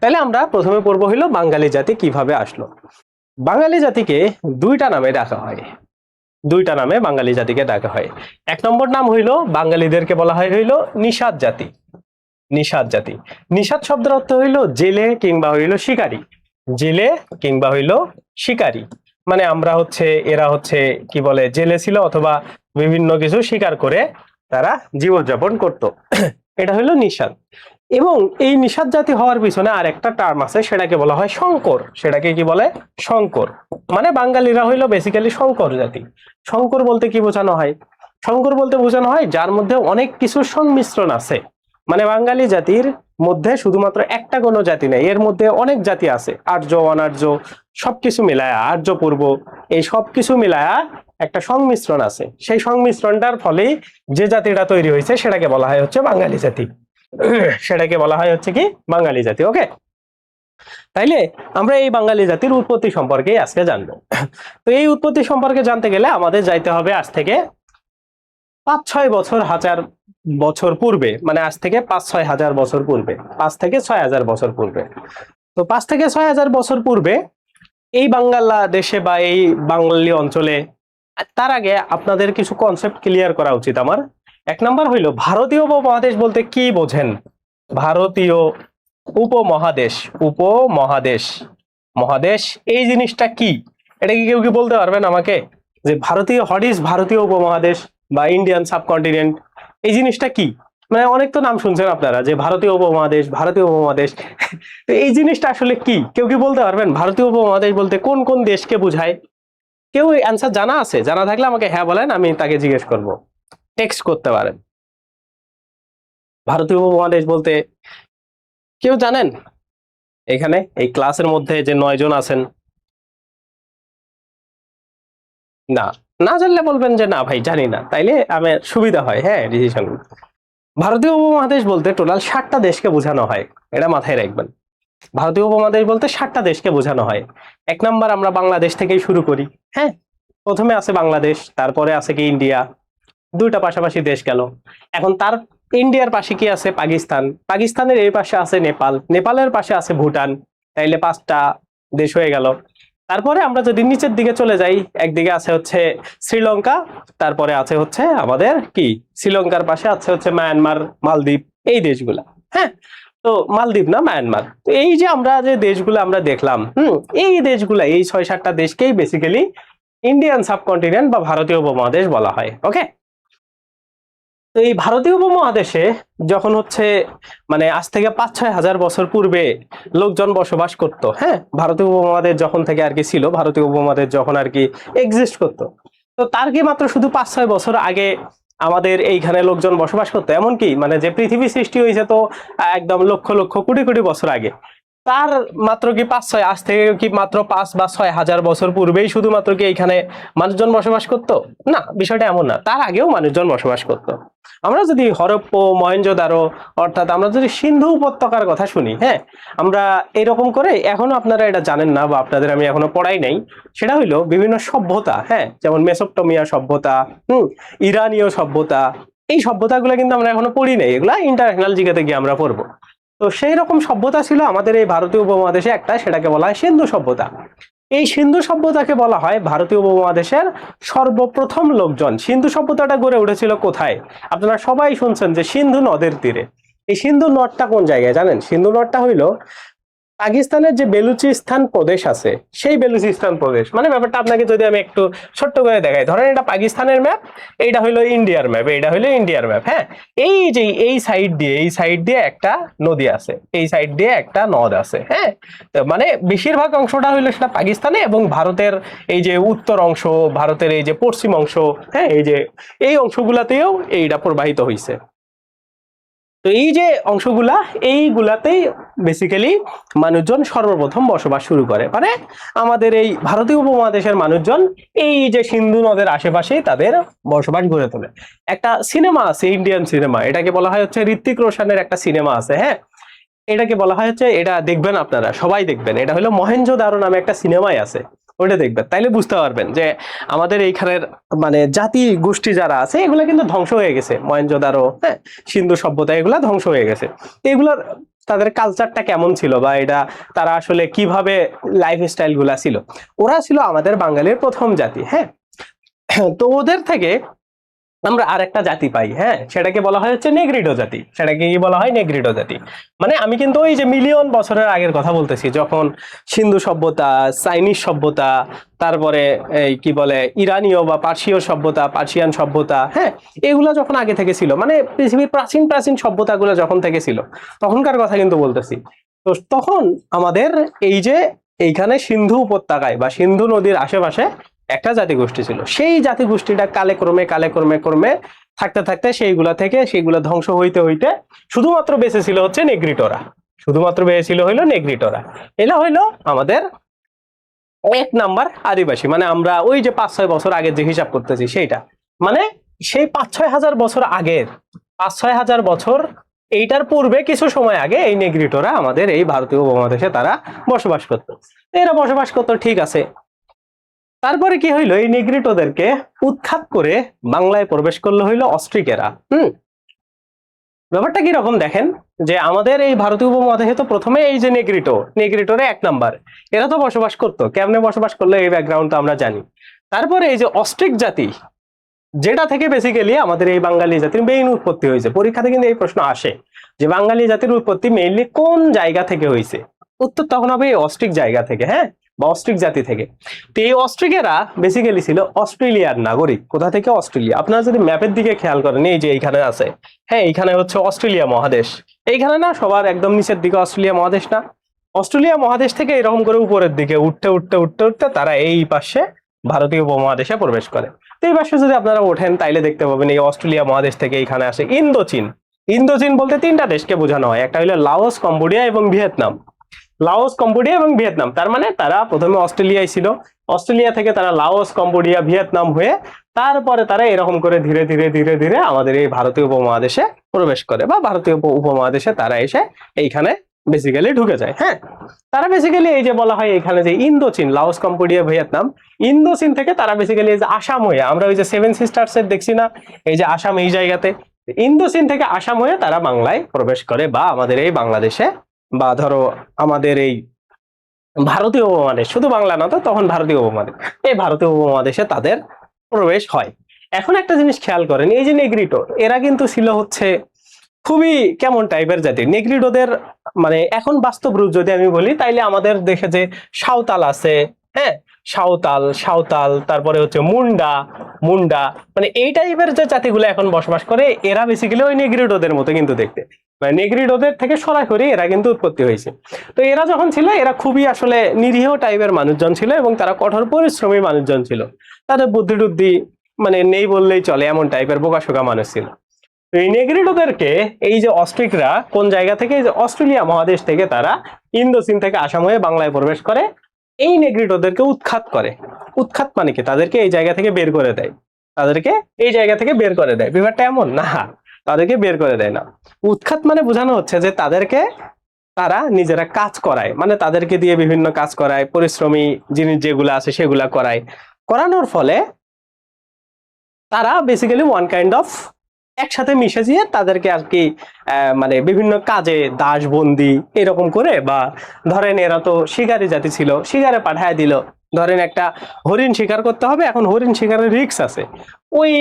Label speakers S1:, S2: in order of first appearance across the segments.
S1: তাহলে আমরা প্রথমে পড়বো হইলো বাঙালি জাতি কিভাবে আসলো। বাঙালি জাতিকে দুইটা নামে ডাকা হয়, দুইটা নামে বাঙালি জাতিকে ডাকা হয়। এক নম্বর নাম হইলো বাঙালিদেরকে বলা হয় হইলো নিষাদ জাতি। নিষাদ জাতি, নিষাদ শব্দের অর্থ হইলো জেলে কিংবা হইলো শিকারী, জেলে কিংবা হইলো শিকারী। মানে আমরা হচ্ছে, এরা হচ্ছে কি বলে, জেলে ছিল অথবা বিভিন্ন কিছু শিকার করে তারা জীবনযাপন করত। এটা হইলো নিষাদ। এবং এই নিষাদ জাতি হওয়ার পিছনে আর একটা টার্ম আছে, সেটাকে বলা হয় শঙ্কর। সেটাকে কি বলে? শঙ্কর। মানে বাঙালিরা হইলো বেসিক্যালি শঙ্কর জাতি। শঙ্কর বলতে কি বোঝানো হয়? শঙ্কর বলতে বোঝানো হয় যার মধ্যে অনেক কিছুর সংমিশ্রণ আছে। মানে বাঙালি জাতির মধ্যে শুধুমাত্র একটা কোনো জাতি নেই, এর মধ্যে অনেক জাতি আছে, আর্য অনার্য সবকিছু মিলায়া, আর্য পূর্ব, এই সবকিছু মিলায়া একটা সংমিশ্রণ আছে। সেই সংমিশ্রণটার ফলেই যে জাতিটা তৈরি হয়েছে সেটাকে বলা হয় হচ্ছে বাঙালি জাতি। সেটাকে বলা হয় হচ্ছে কি বাঙালি জাতি। ওকে, তাইলে আমরা এই বাঙালি জাতির উৎপত্তি সম্পর্কে আজকে জানবো। তো এই উৎপত্তি সম্পর্কে জানতে গেলে আমাদের যাইতে হবে আজ থেকে 5-6 বছর, 1000 বছর পূর্বে। মানে আজ থেকে 5-6 হাজার বছর পূর্বে, 5 থেকে 6 হাজার বছর পূর্বে। তো 5 থেকে 6 হাজার বছর পূর্বে এই বাংলাদেশে বা এই বাঙালি অঞ্চলে, তার আগে আপনাদের কিছু কনসেপ্ট ক্লিয়ার করা উচিত আমার। এক নাম্বার হইলো ভারতীয় উপমহাদেশ বলতে কি বোঝেন? ভারতীয় উপমহাদেশ, উপমহাদেশ, মহাদেশ এই জিনিসটা কি? এটা কি কেউ কি বলতে পারবেন আমাকে যে ভারতীয়, হোয়াট ইজ ভারতীয় উপমহাদেশ বা ইন্ডিয়ান সাবকন্টিনেন্ট, এই জিনিসটা কি? মানে অনেক তো নাম শুনছেন আপনারা যে ভারতীয় উপমহাদেশ, ভারতীয় উপমহাদেশ। তো এই জিনিসটা আসলে কি কেউ কি বলতে পারবেন? ভারতীয় উপমহাদেশ বলতে কোন কোন দেশকে বোঝায়? কেউ অ্যান্সার জানা আছে? জানা থাকলে আমাকে হ্যাঁ বলেন, আমি তাকে জিজ্ঞেস করব। টেক্সট করতে পারেন। ভারতীয় উপমহাদেশ বলতে কেউ জানেন? এখানে এই ক্লাসের মধ্যে যে 9 জন আছেন, না, না জানলে বলবেন যে না ভাই জানি না, তাইলে আমার সুবিধা হয়, হ্যাঁ, ডিসিশন। ভারতীয় উপমহাদেশ বলতে টোটাল 60টা দেশকে বোঝানো হয়, এটা মাথায় রাখবেন। ভারতীয় উপমহাদেশ বলতে 60টা দেশকে বোঝানো হয়। এক নাম্বার আমরা বাংলাদেশ থেকেই শুরু করি। হ্যাঁ, প্রথমে আছে বাংলাদেশ, তারপরে আছে কি ইন্ডিয়া, দুইটা পাশাপাশি দেশ গেল। এখন তার ইন্ডিয়ার পাশে কি আছে? পাকিস্তান। পাকিস্তানের এই পাশে আছে নেপাল, নেপালের পাশে আছে ভুটান। তাইলে 5টা দেশ হয়ে গেল। তারপরে আমরা যদি নিচের দিকে চলে যাই, একদিকে আছে হচ্ছে শ্রীলঙ্কা, তারপরে আছে হচ্ছে আমাদের কি, শ্রীলঙ্কার পাশে আছে হচ্ছে মায়ানমার, মালদ্বীপ, এই দেশগুলা। হ্যাঁ, তো মালদ্বীপ না, মায়ানমার। তো এই যে আমরা যে দেশগুলো আমরা দেখলাম, এই দেশগুলা, এই 6-7টা দেশকেই বেসিক্যালি ইন্ডিয়ান সাবকন্টিনেন্ট বা ভারতীয় উপমহাদেশ বলা হয়। ওকে, তো এই ভারতীয় উপমহাদেশে যখন হচ্ছে মানে আজ থেকে 5-6 হাজার বছর পূর্বে লোকজন বসবাস করত। হ্যাঁ, ভারতীয় উপমহাদেশ যখন থেকে আর কি ছিল, ভারতীয় উপমহাদেশ যখন আর কি এক্সিস্ট করতো, তো তার কি মাত্র শুধু 5-6 বছর আগে আমাদের এইখানে লোকজন বসবাস করতো? এমনকি মানে যে পৃথিবী সৃষ্টি হয়েছে তো একদম লক্ষ লক্ষ কোটি কোটি বছর আগে, তার মাত্র কি 5-6, আজ থেকে কি মাত্র 5 বা 6 হাজার বছর পূর্বেই শুধুমাত্র কি এখানে মানুষজন বসবাস করতো? না, বিষয়টা এমন না, তার আগেও মানুষজন বসবাস করতো। আমরা যদি হরপ্পা, মহেঞ্জোদারো, অর্থাৎ আমরা যদি সিন্ধু উপত্যকার কথা শুনি, হ্যাঁ, আমরা এরকম করে, এখনো আপনারা এটা জানেন না বা আপনাদের আমি এখনো পড়াই নাই, সেটা হইলো বিভিন্ন সভ্যতা, হ্যাঁ, যেমন মেসোপটেমিয়া সভ্যতা, ইরানীয় সভ্যতা, এই সভ্যতাগুলো কিন্তু আমরা এখনো পড়ি নাই, এগুলা ইন্টারন্যাশনাল জিকেতে গিয়ে আমরা পড়বো। তো সেই রকম সভ্যতা ছিল আমাদের এই ভারতীয় উপমহাদেশে একটা, সেটাকে বলা হয় সিন্ধু সভ্যতা। এই সিন্ধু সভ্যতাকে বলা হয় ভারতীয় উপমহাদেশের সর্বপ্রথম লোকজন। সিন্ধু সভ্যতাটা গড়ে উঠেছিল কোথায়? আপনারা সবাই শুনছেন যে সিন্ধু নদের তীরে। এই সিন্ধু নদটা কোন জায়গায় জানেন? সিন্ধু নদটা হইলো পাকিস্তানের যে বেলুচিস্তান প্রদেশ আছে, সেই বেলুচিস্তান প্রদেশ। মানে ব্যাপারটা আপনাকে যদি আমি একটু ছোট্ট করে দেখাই, ধরেন এটা পাকিস্তানের ম্যাপ, এইটা হইলো ইন্ডিয়ার ম্যাপ, এইটা হইলো ইন্ডিয়ার ম্যাপ। হ্যাঁ, এই যে এই সাইড দিয়ে, এই সাইড দিয়ে একটা নদী আছে, এই সাইড দিয়ে একটা নদ আছে। হ্যাঁ, মানে বেশিরভাগ অংশটা হইলো সেটা পাকিস্তানে, এবং ভারতের এই যে উত্তর অংশ, ভারতের এই যে পশ্চিম অংশ, হ্যাঁ, এই যে এই অংশগুলাতেও এইটা প্রবাহিত হয়েছে। তো এই যে অংশগুলা, এইগুলাতেই বেসিক্যালি মানুষজন সর্বপ্রথম বসবাস শুরু করে। মানে আমাদের এই ভারতীয় উপমহাদেশের মানুষজন এই যে সিন্ধু নদের আশেপাশেই তাদের বসবাস গড়ে তোলে। একটা সিনেমা আছে, ইন্ডিয়ান সিনেমা, এটাকে বলা হয় হচ্ছে ঋত্বিক রোশনের একটা সিনেমা আছে। হ্যাঁ, এটাকে বলা হয় হচ্ছে, এটা দেখবেন আপনারা সবাই দেখবেন, এটা হলো মহেঞ্জোদারো নামে একটা সিনেমাই আছে, ওটা দেখবেন, তাইলে বুঝতে পারবেন যে আমাদের এইখানের মানে জাতি গোষ্ঠী যারা আছে এগুলা কিন্তু ধ্বংস হয়ে গেছে। মহেঞ্জোদারো, হ্যাঁ, সিন্ধু সভ্যতা, এগুলা ধ্বংস হয়ে গেছে। এগুলার তাদের কালচারটা কেমন ছিল বা এটা তারা আসলে কিভাবে লাইফস্টাইল গুলা ছিল। ওরা ছিল আমাদের বাঙালির প্রথম জাতি, হ্যাঁ। তো ওদের থেকে আমরা আরেকটা জাতি পাই, হ্যাঁ, সেটাকে বলা হয় হচ্ছে নেগ্রিডো জাতি। সেটাকে কি বলা হয়? নেগ্রিডো জাতি। মানে আমি কিন্তু ওই যে মিলিয়ন বছরের আগের কথা বলতেছি, যখন সিন্ধু সভ্যতা, চাইনিজ সভ্যতা, তারপরে এই কি বলে ইরানীয় বা পার্সীয় সভ্যতা, পার্সিয়ান সভ্যতা, হ্যাঁ, এগুলা যখন আগে থেকে ছিল, মানে পৃথিবীর প্রাচীন প্রাচীন সভ্যতাগুলো যখন থেকে ছিল তখনকার কথা কিন্তু বলতেছি। তো তখন আমাদের এই যে এইখানে সিন্ধু উপত্যকায় বা সিন্ধু নদীর আশেপাশে একটা জাতিগোষ্ঠী ছিল। সেই জাতিগোষ্ঠীটা কালে ক্রমে ক্রমে থাকতে থাকতে সেইগুলা ধ্বংস হইতে হইতে শুধুমাত্র বেঁচে ছিল হচ্ছে নেগ্রিটোরা। শুধুমাত্র বেঁচে ছিল হইলো নেগ্রিটোরা। এলা হইলো আমাদের 1 নাম্বার আদিবাসী। মানে আমরা ওই যে 5-6 বছর আগের যে হিসাব করতেছি সেইটা, মানে সেই 5-6 হাজার বছর আগের, 5-6 হাজার বছর এইটার পূর্বে কিছু সময় আগে এই নেগ্রিটোরা আমাদের এই ভারতীয় উপমহাদেশে তারা বসবাস করতো। এরা বসবাস করতো, ঠিক আছে। তারপরে কি হইলো, এই নেগ্রিটোদেরকে উৎখাত করে বাংলায় প্রবেশ করলো হইলো অস্ট্রিকেরা। ব্যাপারটা কি রকম দেখেন, যে আমাদের এই ভারতীয় উপমহাদেশে তো প্রথমে এই যে নেগ্রিটোরে 1 নাম্বার, এরা তো বসবাস করতো। কেমনে বসবাস করলো এই ব্যাকগ্রাউন্ড তো আমরা জানি। তারপরে এই যে অস্ট্রিক জাতি, যেটা থেকে বেসিক্যালি আমাদের এই বাঙালি জাতির মেইন উৎপত্তি হয়েছে। পরীক্ষাতে কিন্তু এই প্রশ্ন আসে যে বাঙালি জাতির উৎপত্তি মেইনলি কোন জায়গা থেকে হয়েছে। উত্তর তখন হবে এই অস্ট্রিক জায়গা থেকে, হ্যাঁ, বা অস্ট্রিক জাতি থেকে। তো এই অস্ট্রিকেরা বেসিক্যালি ছিল অস্ট্রেলিয়ার নাগরিক। কোথা থেকে? অস্ট্রেলিয়া। আপনারা যদি ম্যাপের দিকে খেয়াল করেন, এই যে এইখানে আছে, হ্যাঁ, এইখানে হচ্ছে অস্ট্রেলিয়া মহাদেশ। এইখানে না, সবার একদম নিচের দিকে অস্ট্রেলিয়া মহাদেশ না? অস্ট্রেলিয়া মহাদেশ থেকে এরকম করে উপরের দিকে উঠতে উঠতে উঠতে উঠতে তারা এই পাশে ভারতীয় উপমহাদেশে প্রবেশ করে। তো এই পাশে যদি আপনারা ওঠেন তাইলে দেখতে পাবেন এই অস্ট্রেলিয়া মহাদেশ থেকে এইখানে আসে ইন্দোচীন। ইন্দোচীন বলতে 3টা দেশকে বোঝানো হয়। একটা হলো লাওস, কম্বোডিয়া এবং ভিয়েতনাম। লাওস, কম্বোডিয়া এবং ভিয়েতনাম, তার মানে তারা প্রথমে অস্ট্রেলিয়ায় ছিল। অস্ট্রেলিয়া থেকে তারা লাওস, কম্বোডিয়া, ভিয়েতনাম হয়ে তারপরে তারা এরকম করে ধীরে ধীরে ধীরে ধীরে আমাদের এই ভারতীয় উপমহাদেশে প্রবেশ করে, বা ভারতীয় উপমহাদেশে তারা এসে এইখানে বেসিক্যালি ঢুকে যায়। হ্যাঁ, তারা বেসিক্যালি এই যে বলা হয় এখানে যে ইন্দোচীন, লাওস, কম্বোডিয়া, ভিয়েতনাম, ইন্দোচীন থেকে তারা বেসিক্যালি এই যে আসাম হয়ে, আমরা ওই যে 7 সিস্টার্স এর দেখছি না, এই যে আসাম এই জায়গাতে, ইন্দোচীন থেকে আসাম হয়ে তারা বাংলায় প্রবেশ করে, বা আমাদের এই বাংলাদেশে, বা ধরো আমাদের এই ভারতীয় উপমহাদেশ, শুধু বাংলা না তো, তখন ভারতীয় উপমহাদেশ, এই ভারতীয় উপমহাদেশে তাদের প্রবেশ হয়। এখন একটা জিনিস খেয়াল করেন, এই যে নেগ্রিটো, এরা কিন্তু ছিল হচ্ছে খুবই কেমন টাইপের জাতি। নেগ্রিটোদের মানে এখন বাস্তব রূপ যদি আমি বলি, তাইলে আমাদের দেশে যে সাঁওতাল আছে, হ্যাঁ, সাঁওতাল, তারপরে হচ্ছে মুন্ডা, মানে এই টাইপের যে জাতিগুলো এখন বসবাস করে, এরা বেসিক্যালি ওই নেগ্রিটোদের মতো কিন্তু দেখতে। মানে নেগ্রিটোদের থেকে সরাসরি এরা কিন্তু উৎপত্তি হয়েছে। তো এরা যখন ছিল, এরা খুবই আসলে নিরীহ টাইপের মানুষজন ছিল, এবং তারা কঠোর পরিশ্রমী মানুষজন ছিল। তাদের বুদ্ধি টুদ্ধি মানে নেই বললেই চলে, এমন টাইপের বোকাশোকা মানুষ ছিল। এই নেগ্রিটোদেরকে এই যে অস্ট্রিকরা কোন জায়গা থেকে, এই যে অস্ট্রেলিয়া মহাদেশ থেকে তারা ইন্দোচীন থেকে আসাম হয়ে বাংলায় প্রবেশ করে। এই নেগ্রিটোদেরকে উৎখাত করে। উৎখাত মানে কি? তাদেরকে এই জায়গা থেকে বের করে দেয়। তাদেরকে এই জায়গা থেকে বের করে দেয়। ব্যাপারটা এমন না, তাদেরকে বের করে দেয় না। উৎখাত মানে বোঝানো হচ্ছে যে তাদেরকে তারা নিজেরা কাজ করায়, মানে তাদেরকে দিয়ে বিভিন্ন কাজ করায়, পরিশ্রমী জিনিস যেগুলো আছে সেগুলা করায়। করানোর ফলে তারা বেসিক্যালি ওয়ান কাইন্ড অফ একসাথে মিশে যেয়ে তাদেরকে আর কি মানে বিভিন্ন কাজে দাসবন্দি এরকম করে, বা ধরেন এরা তো শিকারী জাতি ছিল, শিকারে পাঠায় দিল। ধরেন একটা হরিণ শিকার করতে হবে, এখন হরিণ শিকারের রিস্ক আছে, ওই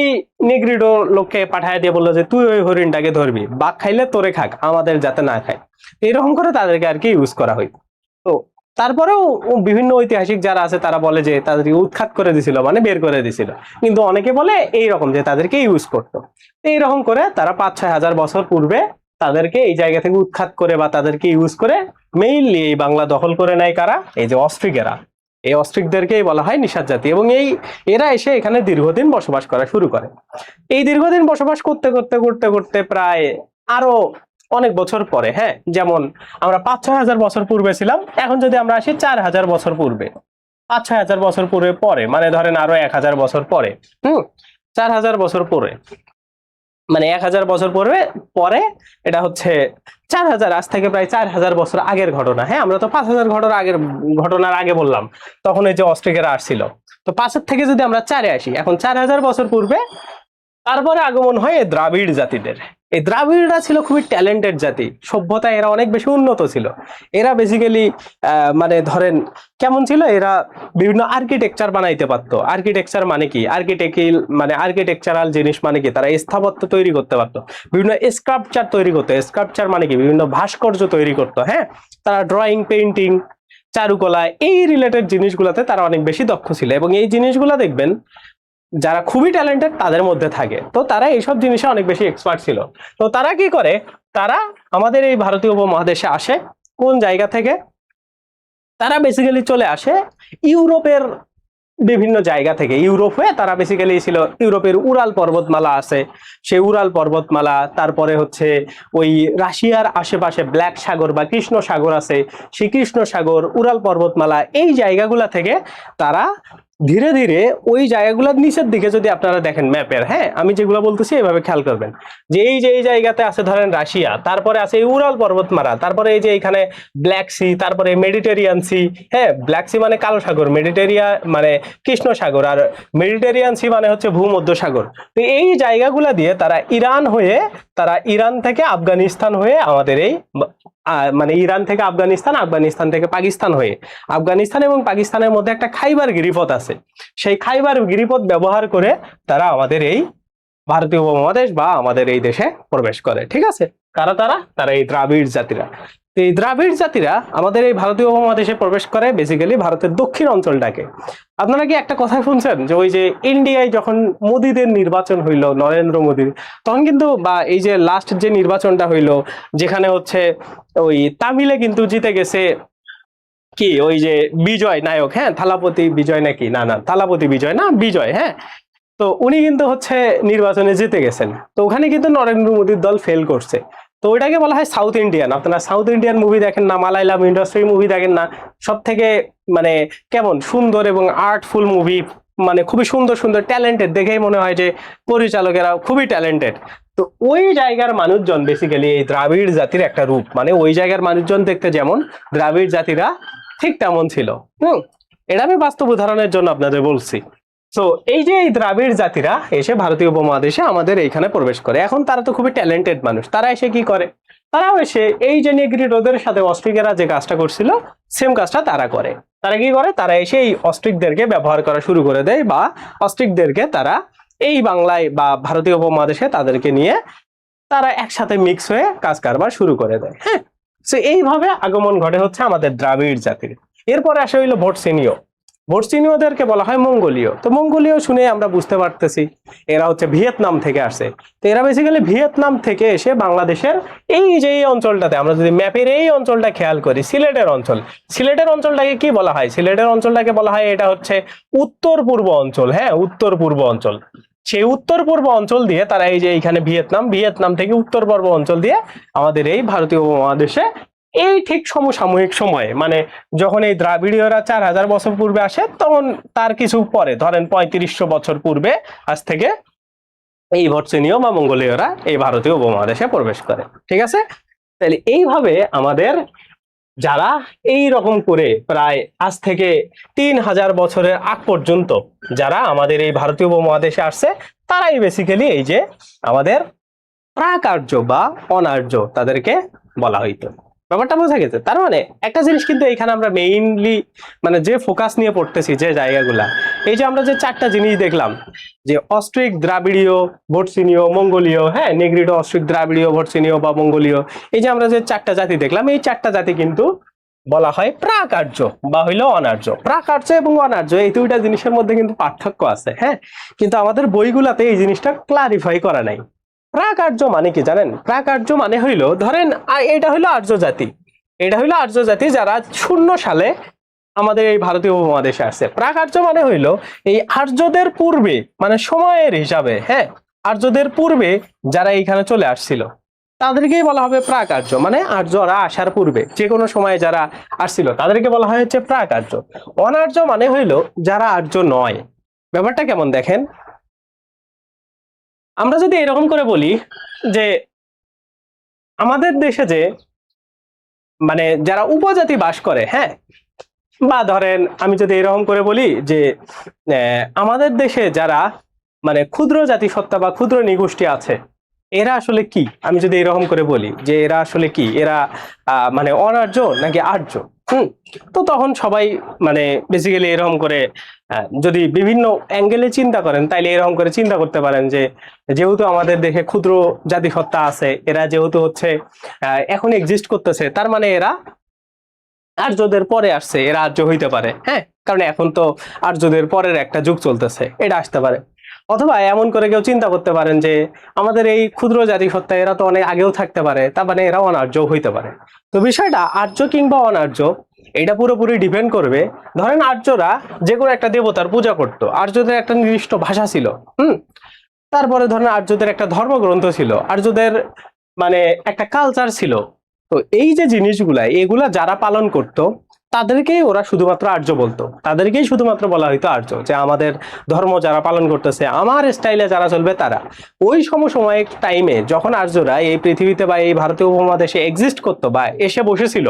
S1: নেগ্রিডো লোককে পাঠায় দিয়ে বললো যে তুই ওই হরিণটাকে ধরবি, বাঘ খাইলে তোরে খাক, আমাদের যাতে না খায়। এরকম করে তাদেরকে আর কি ইউজ করা হয়। তো তারপরেও বিভিন্ন ঐতিহাসিক যারা আছে তারা বলে যে তাদেরকে উৎখাত করে দিছিল, মানে বের করে দিছিল। কিন্তু অনেকে বলে এইরকম যে তাদেরকে ইউজ করতো। এইরকম করে তারা 5-6 হাজার বছর পূর্বে তাদেরকে এই জায়গা থেকে উৎখাত করে বা তাদেরকে ইউজ করে মেইনলি এই বাংলা দখল করে নেয় কারা? এই যে অস্ট্রিকেরা। এই অস্ট্রিকদেরকেই বলা হয় নিষাদ জাতি, এবং এরা এসে এখানে দীর্ঘদিন বসবাস করা শুরু করে। এই দীর্ঘদিন বসবাস করতে করতে করতে করতে প্রায় আরো অনেক বছর পরে, হ্যাঁ, যেমন আমরা 5-6 হাজার বছর পূর্বে ছিলাম, এখন যদি আমরা আসি 4,000 বছর পূর্বে, 5-6 হাজার বছর পূর্বে পরে, মানে ধরেন আরো 1,000 বছর পরে, 4,000 বছর পরে, মানে 1,000 বছর পরে পরে, এটা হচ্ছে 4,000, আজ থেকে প্রায় 4,000 বছর আগের ঘটনা। হ্যাঁ, আমরা তো 5,000 ঘটনার আগে বললাম, তখন এই যে অস্ট্রিকেরা আসছিল। তো 5-এর থেকে যদি আমরা 4-এ আসি, এখন 4,000 বছর পূর্বে তারপরে আগমন হয় এই দ্রাবিড় জাতিদের। এই দ্রাবিড়রা ছিল খুবই ট্যালেন্টেড জাতি, সভ্যতায় এরা অনেক বেশি উন্নত ছিল। এরা বেসিক্যালি মানে ধরেন কেমন ছিল, এরা বিভিন্ন আর্কিটেকচার বানাইতে পারতো। আর্কিটেকচার মানে কি, মানে আর্কিটেকচারাল জিনিস মানে কি, তারা স্থাপত্য তৈরি করতে পারতো, বিভিন্ন স্কাল্পচার তৈরি করতো। স্কাল্পচার মানে কি, বিভিন্ন ভাস্কর্য তৈরি করতো। হ্যাঁ, তারা ড্রয়িং, পেইন্টিং, চারুকলা, এই রিলেটেড জিনিসগুলোতে তারা অনেক বেশি দক্ষ ছিল। এবং এই জিনিসগুলো দেখবেন যারা খুবই ট্যালেন্টেড তাদের মধ্যে থাকে, তো তারা এইসব জিনিসে অনেক বেশি এক্সপার্ট ছিল। তো তারা কি করে, তারা আমাদের এই ভারতীয় উপমহাদেশে আসে। কোন জায়গা থেকে? তারা বেসিক্যালি চলে আসে ইউরোপের বিভিন্ন জায়গা থেকে। ইউরোপ হয়ে তারা বেসিক্যালি ছিল, ইউরোপের উরাল পর্বতমালা আছে, সেই উরাল পর্বতমালা, তারপরে হচ্ছে ওই রাশিয়ার আশেপাশে ব্ল্যাক সাগর বা কৃষ্ণ সাগর আছে, সেই কৃষ্ণ সাগর, উরাল পর্বতমালা, এই জায়গাগুলা থেকে তারা ধীরে ধীরে ওই জায়গাগুলোর নিচের দিকে যদি আপনারা দেখেন ম্যাপের, হ্যাঁ আমি যেগুলো বলতেছি এভাবে খেয়াল করবেন, যে এই জায়গাতে আছে ধরেন রাশিয়া, তারপরে আছে উরাল পর্বতমালা, তারপরে এই যে এখানে ব্ল্যাক সি, তারপরে মেডিটেরিয়ান সি। হ্যাঁ, ব্ল্যাক সি মানে কালো সাগর, মেডিটেরিয়ান মানে কৃষ্ণ সাগর, আর মেডিটেরিয়ান সি মানে হচ্ছে ভূমধ্য সাগর। তো এই জায়গাগুলা দিয়ে তারা ইরান হয়ে, তারা ইরান থেকে আফগানিস্তান হয়ে আমাদের এই মানে ইরান থেকে আফগানিস্তান, আফগানিস্তান থেকে পাকিস্তান হয়ে, আফগানিস্তান এবং পাকিস্তানের মধ্যে একটা খাইবার গিরিপথ আছে, সেই খাইবার গিরিপথ ব্যবহার করে তারা আমাদের এই ভারতীয় উপমহাদেশ বা আমাদের এই দেশে প্রবেশ করে। ঠিক আছে, কারা তারা? তারা এই দ্রাবিড় জাতিরা। এই দ্রাবিড় জাতিরা আমাদের এই ভারতীয় উপমহাদেশে প্রবেশ করে বেসিক্যালি ভারতের দক্ষিণ অঞ্চলটাকে। আপনারা কি একটা কথা শুনছেন যে ওই যে ইন্ডিয়ায় যখন মোদীদের নির্বাচন হইল, নরেন্দ্র মোদীর, তখন কিন্তু, বা এই যে লাস্ট যে নির্বাচনটা হইল যেখানে হচ্ছে ওই তামিলে কিন্তু জিতে গেছে কি, ওই যে বিজয় নায়ক, হ্যাঁ থালাপতি বিজয় নাকি, না না থালাপতি বিজয় না, বিজয়, হ্যাঁ। তো উনি কিন্তু হচ্ছে নির্বাচনে জিতে গেছেন, তো ওখানে কিন্তু নরেন্দ্র মোদীর দল ফেল করছে। তো ওইটাকে বলা হয় সাউথ ইন্ডিয়ান। আপনারা সাউথ ইন্ডিয়ান মুভি দেখেন না, মালায়ালাম ইন্ডাস্ট্রি মুভি দেখেন না, সব থেকে মানে কেমন সুন্দর এবং আর্টফুল মুভি, মানে খুবই সুন্দর সুন্দর ট্যালেন্টেড, দেখেই মনে হয় যে পরিচালকেরা খুবই ট্যালেন্টেড। তো ওই জায়গার মানুষজন বেসিক্যালি এই দ্রাবিড় জাতির একটা রূপ, মানে ওই জায়গার মানুষজন দেখতে যেমন, দ্রাবিড় জাতিরা ঠিক তেমন ছিল। এটা আমি বাস্তব উদাহরণের জন্য আপনাদের বলছি। তো এই যে এই দ্রাবিড় জাতিরা এসে ভারতীয় উপমহাদেশে আমাদের এইখানে প্রবেশ করে। এখন তারা তো খুবই ট্যালেন্টেড মানুষ, তারা এসে কি করে, তারাও এসে এই যে নেগ্রিটোদের সাথে অস্ট্রিকেরা যে কাজটা করছিল সেম কাজটা তারা করে। তারা কি করে, তারা এসে এই অস্ট্রিকদেরকে ব্যবহার করা শুরু করে দেয়, বা অস্ট্রিকদেরকে তারা এই বাংলায় বা ভারতীয় উপমহাদেশে তাদেরকে নিয়ে তারা একসাথে মিক্স হয়ে কাজ কারবার শুরু করে দেয়। হ্যাঁ, তো এইভাবে আগমন ঘটে হচ্ছে আমাদের দ্রাবিড় জাতির। এরপরে আসে হইলো ভোটসিনীয়। ভোটসিনীয়দেরকে বলা হয় মঙ্গোলীয়। তো মঙ্গোলীয় শুনে আমরা বুঝতে পারতেছি এরা হচ্ছে ভিয়েতনাম থেকে আসে। তো এরা বেসিক্যালি ভিয়েতনাম থেকে এসে বাংলাদেশের এই যে এই অঞ্চলটাতে, আমরা যদি ম্যাপের এই অঞ্চলটা খেয়াল করি, সিলেটের অঞ্চল, সিলেটের অঞ্চলটাকে কি বলা হয়? সিলেটের অঞ্চলটাকে বলা হয় এটা হচ্ছে উত্তর পূর্ব অঞ্চল। হ্যাঁ, উত্তর পূর্ব অঞ্চল। সেই উত্তর পূর্ব অঞ্চল দিয়ে তারা এই যে এইখানে ভিয়েতনাম, ভিয়েতনাম থেকে উত্তর পূর্ব অঞ্চল দিয়ে আমাদের এই ভারতীয় উপমহাদেশে এই ঠিক সমসাময়িক সময়ে, মানে যখন এই দ্রাবিড়ীয়রা 4000 বছর পূর্বে আসে, তখন তার কিছু পরে ধরেন 3500 বছর পূর্বে আজ থেকে এই ভটসিনীয় বা মঙ্গোলীয়রা এই ভারতীয় উপমহাদেশে প্রবেশ করে। ঠিক আছে, তাহলে এইভাবে আমাদের যারা এই রকম করে প্রায় আজ থেকে 3000 বছরের আগ পর্যন্ত যারা আমাদের এই ভারতীয় উপমহাদেশে আসছে, তারাই বেসিক্যালি এই যে আমাদের প্রাক আর্য বা অনার্য তাদেরকে বলা হইতো। ব্যাপারটা বোঝা গেছে? তার মানে একটা জিনিস কিন্তু এখানে আমরা মেইনলি মানে যে ফোকাস নিয়ে পড়তেছি যে জায়গাগুলা, এই যে আমরা যে 4টা জিনিস দেখলাম, যে অস্ট্রিক, দ্রাবিড়ীয়, ভটসিনীয়, মঙ্গোলীয়, হ্যাঁ নেগ্রিটো, অস্ট্রিক, দ্রাবিড়ীয়, ভটসিনীয় বা মঙ্গোলীয়, এই যে আমরা যে 4টা জাতি দেখলাম, এই 4টা জাতি কিন্তু বলা হয় প্রাক আর্য বা হইলো অনার্য। প্রাক আর্য এবং অনার্য এই দুইটা জিনিসের মধ্যে কিন্তু পার্থক্য আছে, হ্যাঁ, কিন্তু আমাদের বইগুলাতে এই জিনিসটা ক্লারিফাই করা নাই। প্রাক আর্য মানে কি জানেন? প্রাক আর্য মানে হইলো, ধরেন এটা হইলো আর্য জাতি, এটা হইলো আর্য জাতি যারা 0 সালে আমাদের এই ভারতীয় উপমহাদেশে আসছে। প্রাক আর্য মানে হইলো এই আর্যদের পূর্বে, মানে সময়ের হিসাবে, হ্যাঁ আর্যদের পূর্বে যারা এইখানে চলে আসছিল তাদেরকেই বলা হবে প্রাক আর্য। মানে আর্যরা আসার পূর্বে যে কোনো সময়ে যারা আসছিল তাদেরকে বলা হয় হচ্ছে প্রাক আর্য। অনার্য মানে হইলো যারা আর্য নয়। ব্যাপারটা কেমন দেখেন, আমরা যদি এরকম করে বলি যে আমাদের দেশে যে মানে যারা উপজাতি বাস করে, হ্যাঁ, বা ধরেন আমি যদি এরকম করে বলি যে আমাদের দেশে যারা মানে ক্ষুদ্র জাতিসত্তা বা ক্ষুদ্র নৃগোষ্ঠী আছে, এরা আসলে কি? আমি যদি এরকম করে বলি যে এরা আসলে কি, এরা মানে অনার্য নাকি আর্য? হুম। তো তখন সবাই মানে বেসিক্যালি এরকম করে যদি বিভিন্ন অ্যাঙ্গেলে চিন্তা করেন, তাইলে এরকম করে চিন্তা করতে পারেন যে যেহেতু আমাদের দেশে ক্ষুদ্র জাতিসত্তা আছে, এরা যেহেতু হচ্ছে এখন এক্সিস্ট করতেছে, তার মানে এরা আর্যদের পরে আসছে, এরা আর্য হইতে পারে। হ্যাঁ, কারণ এখন তো আর্যদের পরের একটা যুগ চলতেছে, এটা আসতে পারে। অথবা এমন করে কেউ চিন্তা করতে পারেন যে আমাদের এই ক্ষুদ্র জাতিসত্তা এরা তো অনেক আগেও থাকতে পারে, তার মানে এরা অনার্য হইতে পারে। তো বিষয়টা আর্য কিংবা অনার্য, এটা পুরোপুরি ডিপেন্ড করবে। ধরেন আর্যরা যে কোনো একটা দেবতার পূজা করতো, আর্যদের একটা নির্দিষ্ট ভাষা ছিল। হুম। তারপরে ধরেন আর্যদের একটা ধর্মগ্রন্থ ছিল, আর্যদের মানে একটা কালচার ছিল। তো এই যে জিনিসগুলা, এগুলা যারা পালন করত, তাদেরকেই ওরা শুধুমাত্র আর্য বলতো, তাদেরকেই শুধুমাত্র বলা হইতো আর্য, যে আমাদের ধর্ম যারা পালন করতেছে, আমার স্টাইলে যারা চলবে তারা। ওই সমসাময়িক টাইমে যখন আর্যরা এই পৃথিবীতে বা এই ভারতীয় উপমহাদেশে এক্সিস্ট করতো বা এসে বসেছিল,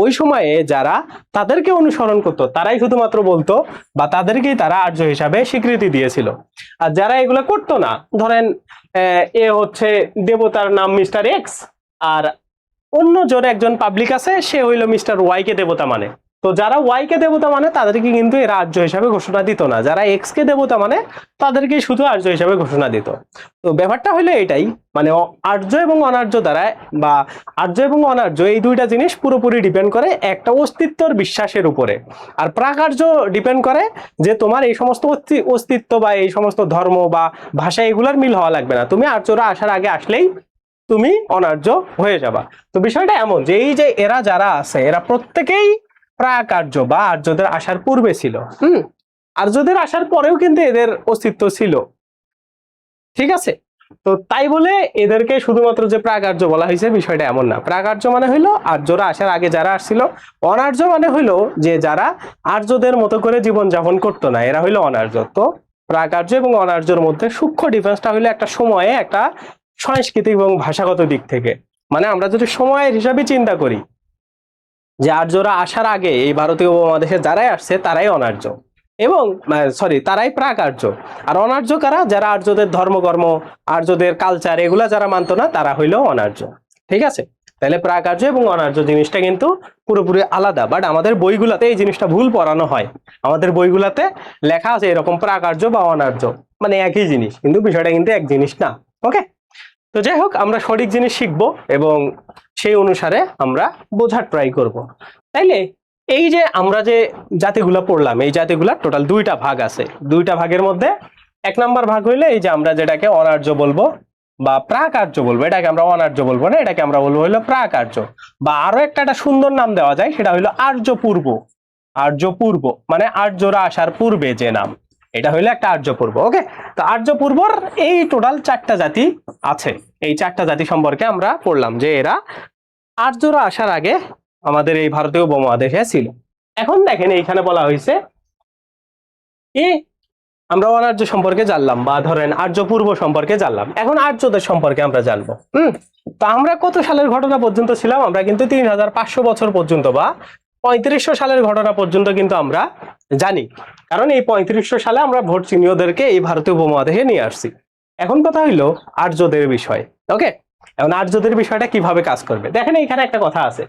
S1: ওই সময়ে যারা তাদেরকে অনুসরণ করতো তারাই শুধুমাত্র বলতো, বা তাদেরকেই তারা আর্য হিসাবে স্বীকৃতি দিয়েছিল। আর যারা এগুলো করতো না, ধরেন এ হচ্ছে দেবতার নাম মিস্টার এক্স, আর অন্য জোরে একজন পাবলিক আছে, সে হইলো মিস্টার ওয়াই কে দেবতা মানে। তো যারা ওয়াই কে দেবতা মানে তাদেরকে কিন্তু এরা আর্য হিসাবে ঘোষণা দিত না, যারা এক্স কে দেবতা মানে তাদেরকে শুধু আর্য হিসাবে ঘোষণা দিত। তো ব্যাপারটা হলো এটাই, মানে আর্য এবং অনার্য দ্বারা, বা আর্য এবং অনার্য এই দুইটা জিনিস পুরোপুরি ডিপেন্ড করে একটা অস্তিত্বর বিশ্বাসের উপরে। আর প্রাকার্য ডিপেন্ড করে যে তোমার এই সমস্ত অস্তিত্ব বা এই সমস্ত ধর্ম বা ভাষা এগুলার মিল হওয়া লাগবে না, তুমি আর্যরা আসার আগে আসলেই তুমি অনার্য হয়ে যাবা। তো বিষয়টা এমন যে এই যে এরা যারা আছে, এরা প্রত্যেকেই প্রাক আর্য বা আর্যদের আসার পূর্বে ছিল। আর্যদের আসার পরেও কিন্তু এদের অস্তিত্ব ছিল, ঠিক আছে? তো তাই বলে এদেরকে শুধুমাত্র যে প্রাক আর্য বলা হয়েছে, বিষয়টা এমন না। প্রাক আর্য মানে হইলো আর্যরা আসার আগে যারা আসছিল, অনার্য মানে হইলো যে যারা আর্যদের মতো করে জীবন যাপন করতো না, এরা হইলো অনার্য। তো প্রাক আর্য এবং অনার্যর মধ্যে সূক্ষ্ম ডিফারেন্সটা হইলো একটা সময়ে একটা সাংস্কৃতিক এবং ভাষাগত দিক থেকে। মানে আমরা যদি সময়ের হিসাবে চিন্তা করি যে আর্যরা আসার আগে এই ভারতীয় উপমহাদেশে যারাই আসছে তারাই অনার্য, এবং সরি তারাই প্রাক আর্য। আর অনার্য কারা? যারা আর্যদের ধর্মকর্ম, আর্যদের কালচার এগুলা যারা মানতো না, তারা হইলো অনার্য। ঠিক আছে? তাহলে প্রাক আর্য এবং অনার্য জিনিসটা কিন্তু পুরোপুরি আলাদা, বাট আমাদের বইগুলাতে এই জিনিসটা ভুল পড়ানো হয়। আমাদের বইগুলাতে লেখা আছে এরকম প্রাক আর্য বা অনার্য, মানে একই জিনিস, কিন্তু বিষয়টা কিন্তু এক জিনিস না। ওকে, তো যাই হোক, আমরা সঠিক জিনিস শিখবো এবং সেই অনুসারে আমরা বোঝার ট্রাই করব। তাইলে এই যে আমরা যে জাতিগুলা পড়লাম, এই জাতিগুলা টোটাল দুইটা ভাগ আছে। দুইটা ভাগের মধ্যে এক নাম্বার ভাগ হইলে এই যে আমরা যেটাকে অনার্য বলবো বা প্রাক আর্য বলবো, এটাকে আমরা অনার্য বলবো না, এটাকে আমরা বলবো হইলো প্রাক আর্য। বা আরো একটা সুন্দর নাম দেওয়া যায়, সেটা হইলো আর্য পূর্ব। আর্য পূর্ব মানে আর্যরা আসার পূর্বে যে নাম, এটা হইলো একটা আর্য পূর্ব। ওকে, তো আর্য পূর্বর এই টোটাল 4টা জাতি আছে। এই 4টা জাতি সম্পর্কে আমরা পড়লাম যে এরা আর্যরা আসার আগে আমাদের এই ভারতীয় উপমহাদেশে ছিল। এখন দেখেন এইখানে বলা হয়েছে কি, আমরা অনার্য সম্পর্কে জানলাম, বা ধরেন আর্য পূর্ব সম্পর্কে জানলাম, এখন আর্যদের সম্পর্কে আমরা জানবো। তো আমরা কত সালের ঘটনা পর্যন্ত ছিলাম? আমরা কিন্তু 3500 বছর পর্যন্ত বা 3500 সালের ঘটনা পর্যন্ত কিন্তু আমরা জানি, কারণ এই 3500 সালে আমরা ভোটচিহ্নীয়দেরকে এই ভারতীয় উপমহাদেশে নিয়ে আসছি। এখন কথা হইলো আর্যদের বিষয়। ওকে, এখন আর্যদের বিষয়টা কিভাবে কাজ করবে দেখেন, এইখানে একটা কথা আছে।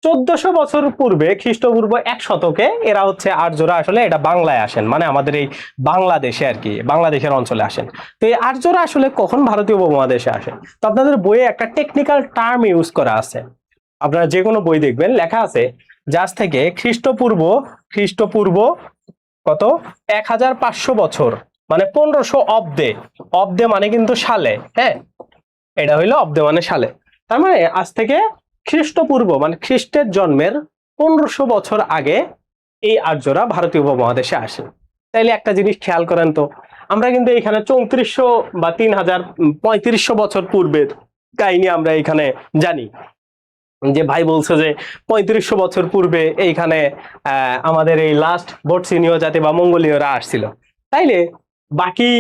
S1: 1400 বছর পূর্বে, খ্রিস্টপূর্ব 1 শতকে এরা হচ্ছে আর্যরা আসলে এটা বাংলায় আসেন, মানে আমাদের এই বাংলাদেশে আর কি, বাংলাদেশের অঞ্চলে আসেন। তো এই আর্যরা আসলে কখন ভারতীয় উপমহাদেশে আসেন? তো আপনাদের বইয়ে একটা টেকনিক্যাল টার্ম ইউজ করা আছে, আপনারা যে কোনো বই দেখবেন লেখা আছে জাস্ট থেকে খ্রিস্টপূর্ব কত 1500 বছর, মানে 1500 অব্দে। অব্দে মানে কিন্তু সালে, হ্যাঁ, এটা হইলো অব্দে মানে সালে। তার মানে আজ থেকে খ্রিস্টপূর্ব মানে খ্রিস্টের জন্মের 1500 বছর আগে এই আর্যরা ভারতীয় উপমহাদেশে আসে। তাইলে একটা জিনিস খেয়াল করেন তো, আমরা কিন্তু এখানে 3400 বা 3500 বছর পূর্বের কাহিনী আমরা এখানে জানি, যে ভাই বলছে যে 3500 বছর পূর্বে এইখানে আমাদের এই লাস্ট ভোটচিহ্নীয় জাতি বা মঙ্গোলীয়রা আসছিল। তাইলে বাকি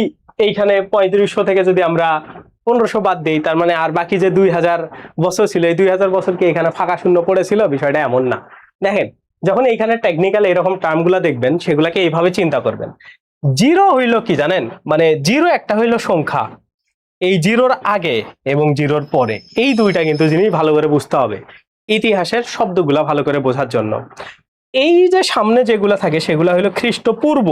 S1: এইখানে 3500 থেকে যদি আমরা 1500 বাদ দিই, তার মানে আর বাকি যে 2000 বছর ছিল, এই 2000 বছর কি এখানে ফাঁকা শূন্য পড়েছিল? বিষয়টা এমন না। দেখেন, যখন এইখানে টেকনিক্যাল এরকম টার্মগুলো দেখবেন, সেগুলাকে এইভাবে চিন্তা করবেন জিরো হইল কি জানেন, মানে জিরো একটা হইল সংখ্যা, এই জিরোর আগে এবং জিরোর পরে এই দুইটা কিন্তু জিনিস ভালো করে বুঝতে হবে ইতিহাসের শব্দগুলা ভালো করে বোঝার জন্য। এই যে সামনে যেগুলা থাকে সেগুলা হইলো খ্রিস্টপূর্ব,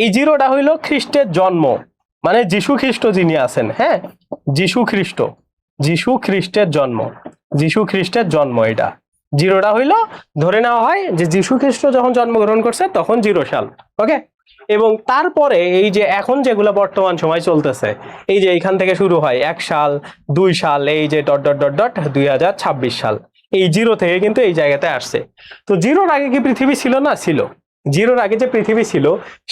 S1: এই জিরোটা হইলো খ্রিস্টের জন্ম, মানে যিশু খ্রিস্ট যিনি আছেন, হ্যাঁ, যিশু খ্রিস্ট, যিশু খ্রিস্টের জন্ম, যিশু খ্রিস্টের জন্ম, এটা জিরোটা হইলো ধরে নেওয়া হয় যে যিশু খ্রিস্ট যখন জন্মগ্রহণ করছে তখন 0 সাল। ওকে, এবং তারপরে এই যে এখন যেগুলো বর্তমান সময় চলতেছে, এই যে এইখান থেকে শুরু হয় 1 সাল 2 সাল, এই যে ডট ডট ডট ডট 2026 সাল, এই জিরো থেকে কিন্তু এই জায়গাতে আসছে। তো জিরোর আগে কি পৃথিবী ছিল? না, ছিল। জিরোর আগে যে পৃথিবী ছিল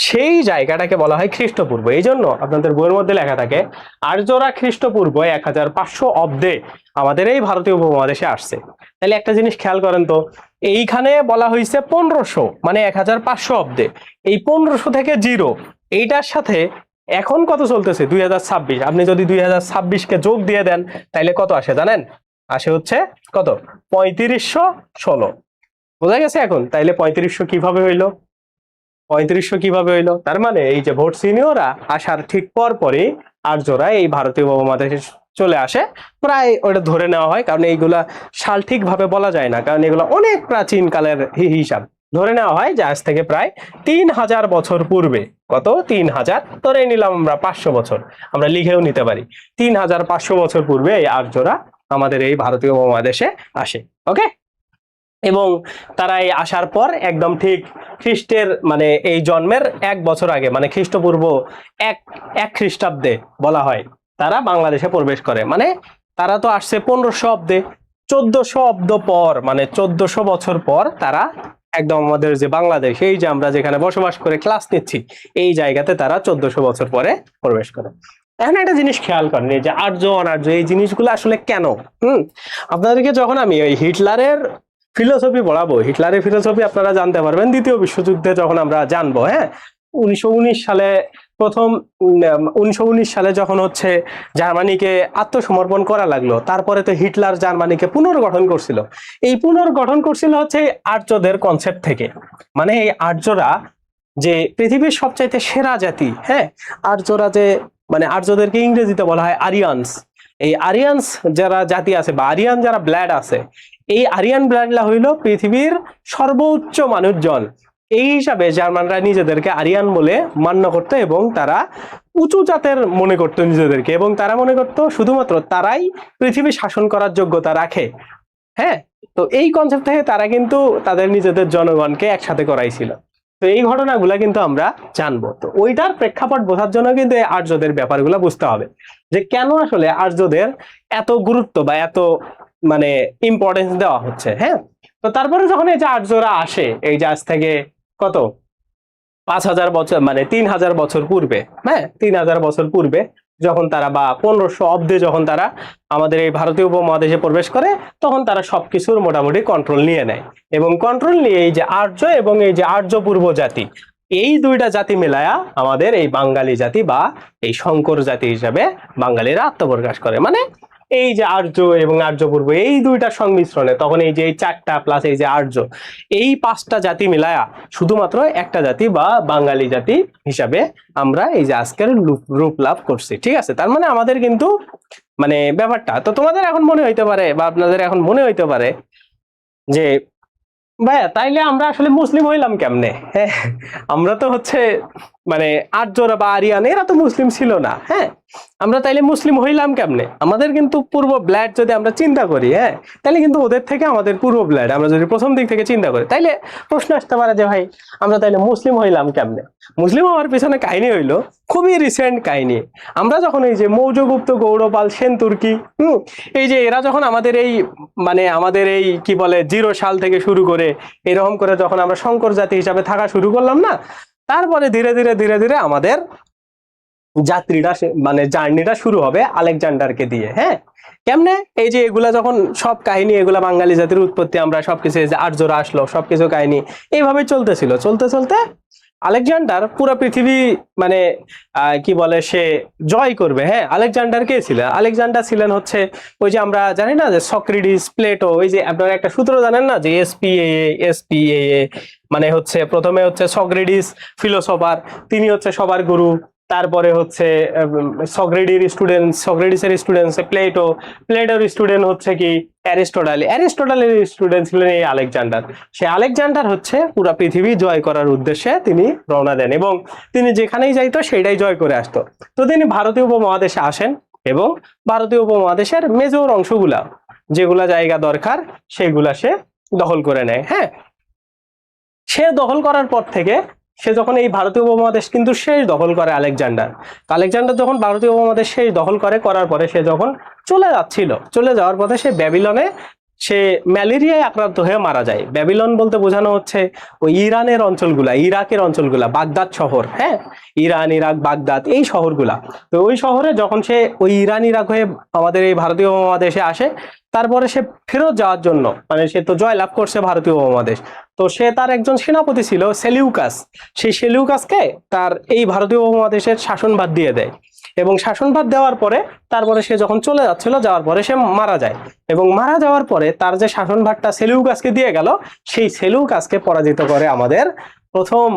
S1: সেই জায়গাটাকে বলা হয় খ্রিস্টপূর্ব। এই জন্য আপনাদের বইয়ের মধ্যে লেখা থাকে আর্যরা খ্রিস্টপূর্ব 1500 অব্দে আমাদের এই ভারতীয় উপমহাদেশে আসছে। তাহলে একটা জিনিস খেয়াল করেন তো, এইখানে বলা হয়েছে 1500, মানে 1500 অব্দে, এই 1500 থেকে জিরো, এইটার সাথে এখন কত চলতেছে 2026, আপনি যদি 2026কে যোগ দিয়ে দেন তাহলে কত আসে জানেন? আসে হচ্ছে কত? 3516। বোঝা গেছে এখন? তাইলে 3500 কিভাবে হইলো? 3500 কিভাবে হইলো? তার মানে এই যে ভোট সিনিয়ররা আসার ঠিক পর পরই আর্যরা এই ভারতীয় উপমহাদেশে চলে আসে, প্রায় ওটা ধরে নেওয়া হয়, কারণ এইগুলা সাল ঠিকভাবে বলা যায় না, কারণ এগুলো অনেক প্রাচীন কালের হিসাব। ধরে নেওয়া হয় যে আজ থেকে প্রায় 3000 বছর পূর্বে, কত? 3000, ধরে নিলাম আমরা 500 বছর, আমরা লিখেও নিতে পারি, 3500 বছর পূর্বে এই আর্যরা আমাদের এই ভারতীয় উপমহাদেশে আসে। ওকে, এবং তারা এই আসার পর একদম ঠিক খ্রিস্টের মানে এই জন্মের 1 বছর আগে, মানে খ্রিস্টপূর্ব এক খ্রিস্টাব্দে বলা হয় তারা বাংলাদেশে প্রবেশ করে। মানে তারা তো আসছে 1500 অব্দে, 1400 অব্দ পর, মানে 1400 বছর পর তারা একদম আমাদের যে বাংলাদেশ, এই যে আমরা যেখানে বসবাস করে ক্লাস নিচ্ছি, এই জায়গাতে তারা 1400 বছর পরে প্রবেশ করে। এখন একটা জিনিস খেয়াল করেন, এই যে আর্য অনার্য এই জিনিসগুলো আসলে কেন? আপনাদেরকে যখন আমি ওই হিটলারের ফিলোসফি পড়াবো, হিটলারের ফিলোসফি আপনারা জানতে পারবেন দ্বিতীয় বিশ্বযুদ্ধে যখন আমরা জানবো। হ্যাঁ, 1919 সালে প্রথম 1919 সালে যখন হচ্ছে জার্মানিকে আত্মসমর্পণ করা লাগলো, তারপরে তো হিটলার জার্মানিকে পুনর্গঠন করছিল। এই পুনর্গঠন করছিল হচ্ছে আর্যদের কনসেপ্ট থেকে, মানে এই আর্যরা যে পৃথিবীর সবচাইতে সেরা জাতি, হ্যাঁ, আর্যরা যে, মানে আর্যদেরকে ইংরেজিতে বলা হয় আরিয়ানস। এই আরিয়ানস যারা জাতি আছে বা আরিয়ান যারা ব্লাড আছে, এই আরিয়ান ব্লাডলা হইল পৃথিবীর সর্বোচ্চ মানুষজন। এই হিসাবে জার্মানরা নিজেদেরকে আরিয়ান বলে মান্য করতো এবং তারা উঁচু জাতের মনে করতো নিজেদেরকে, এবং তারা মনে করতো শুধুমাত্র তারাই পৃথিবী শাসন করার যোগ্যতা রাখে। হ্যাঁ, তো এই কনসেপ্ট থেকে তারা কিন্তু তাদের নিজেদের জনগণকে একসাথে করাইছিল। তো এই ঘটনাগুলা কিন্তু আমরা জানবো। তো ওইটার প্রেক্ষাপট বোঝার জন্য কিন্তু এই আর্যদের ব্যাপারগুলো বুঝতে হবে, যে কেন আসলে আর্যদের এত গুরুত্ব বা এত মানে ইম্পর্টেন্স দেওয়া হচ্ছে। হ্যাঁ, তো তারপরে যখন এই যে আর্যরা আসে, এই যে আজ থেকে কত 5000 বছর, মানে 3000 বছর পূর্বে, হ্যাঁ 3000 বছর পূর্বে যখন তারা, বা 1500 অব্দে যখন তারা আমাদের এই ভারতীয় উপমহাদেশে প্রবেশ করে, তখন তারা সবকিছুর মোটামুটি কন্ট্রোল নিয়ে নেয়, এবং কন্ট্রোল নিয়ে এই যে আর্য এবং এই যে আর্য পূর্ব জাতি, এই দুইটা জাতি মেলায়া আমাদের এই বাঙালি জাতি বা এই শঙ্কর জাতি হিসাবে বাঙালিরা আত্মপ্রকাশ করে। মানে এই যে আর্য এবং আর্য পূর্ব এই দুইটার সংমিশ্রণে তখন এই যে এই 4টা প্লাস এই যে আর্য, এই 5টা জাতি মিলায়া শুধুমাত্র একটা জাতি বা বাঙালি জাতি হিসাবে আমরা এই যে আজকের রূপ লাভ করছি। ঠিক আছে, তার মানে আমাদের কিন্তু মানে ব্যাপারটা তো তোমাদের এখন মনে হইতে পারে বা আপনাদের এখন মনে হইতে পারে যে ভাইয়া তাইলে আমরা আসলে মুসলিম হইলাম কেমনে? হ্যাঁ, আমরা তো হচ্ছে মানে আর্যরা বা আরিয়ান এরা তো মুসলিম ছিল না। হ্যাঁ, আমরা তাইলে মুসলিম হইলাম কেমনে? আমাদের কিন্তু পূর্ব ব্লাড যদি আমরা চিন্তা করি, হ্যাঁ, তাহলে কিন্তু ওদের থেকে আমাদের পূর্ব ব্লাড আমরা যদি প্রথম দিক থেকে চিন্তা করি, তাইলে প্রশ্ন আসতে পারে যে ভাই আমরা তাইলে মুসলিম হইলাম কেমনে? মুসলিম হওয়ার পিছনে কাহিনী হইলো খুবই রিসেন্ট কাহিনী। আমরা যখন এই যে মৌর্যগুপ্ত, গৌড়পাল, সেন তুর্কি, এই যে এরা যখন আমাদের এই মানে আমাদের এই কি বলে 0 সাল থেকে শুরু করে এরকম করে যখন আমরা শঙ্কর জাতি হিসাবে থাকা শুরু করলাম না, তারপরে ধীরে ধীরে ধীরে ধীরে আমাদের যাত্রীটা মানে জার্নিটা শুরু হবে আলেকজান্ডারকে দিয়ে। হ্যাঁ, কেমনে? এই যে এগুলা যখন সব কাহিনী, এগুলা বাঙালি জাতির উৎপত্তি, আমরা সবকিছু, যে আর্যরা আসলো, সবকিছু কাহিনী এইভাবে চলতেছিল, চলতে চলতে আলেকজান্ডার পুরো পৃথিবী মানে কি বলে সে জয় করবে। হ্যাঁ, আলেকজান্ডার কে ছিলেন? আলেকজান্ডার ছিলেন হচ্ছে ওই যে আমরা জানি না যে সক্রেটিস, প্লেটো, ওই যে আপনারা একটা সূত্র জানেন না যে এসপিএএ, মানে হচ্ছে প্রথমে হচ্ছে সক্রেটিস ফিলোসফার, তিনি হচ্ছে সবার গুরু। তারপরে হচ্ছে সক্রেটিসের স্টুডেন্ট প্লেটো, প্লেটোর স্টুডেন্ট হচ্ছে কি অ্যারিস্টটলের স্টুডেন্ট ছিলেন এই আলেকজান্ডার। সে আলেকজান্ডার হচ্ছে পুরো পৃথিবী জয় করার উদ্দেশ্যে তিনি রওনা দেন এবং তিনি যেখানেই যাইতো সেটাই জয় করে আসতো। তো তিনি ভারতীয় উপমহাদেশে আসেন এবং ভারতীয় উপমহাদেশের মেজর অংশগুলা, যেগুলা জায়গা দরকার সেগুলা সে দখল করে নেয়। হ্যাঁ, সে দখল করার পর থেকে সে যখন এই ভারতীয় উপমহাদেশ কিন্তু শেষ দখল করে আলেকজান্ডার যখন ভারতীয় উপমহাদেশ শেষ দখল করার পরে সে যখন চলে যাওয়ার পথে সে ব্যাবিলনে সে ম্যালেরিয়ায় আক্রান্ত হয়ে মারা যায়। ব্যাবিলন বলতে বোঝানো হচ্ছে ওই ইরানের অঞ্চলগুলা, ইরাকের অঞ্চলগুলা, বাগদাদ শহর। হ্যাঁ, ইরান, ইরাক, বাগদাদ এই শহরগুলা। তো ওই শহরে যখন সে ওই ইরান ইরাক হয়ে আমাদের এই ভারতীয় উপমহাদেশে আসে, তারপরে সে ফেরত যাওয়ার জন্য, মানে সে তো জয়লাভ করছে ভারতীয় উপমহাদেশ, তো সে তার একজন সেনাপতি ছিল সেলিউকাস, সেই সেলিউকাসকে তার এই ভারতীয় উপমহাদেশের শাসনভার দিয়ে দেয় এবং শাসনভার দেওয়ার পরে তারপরে সে যখন চলে যাওয়ার পরে সে মারা যায় এবং মারা যাওয়ার পরে তার যে শাসনভারটা সেলিউকাসকে দিয়ে গেল, সেই সেলিউকাসকে পরাজিত করে আমাদের প্রথম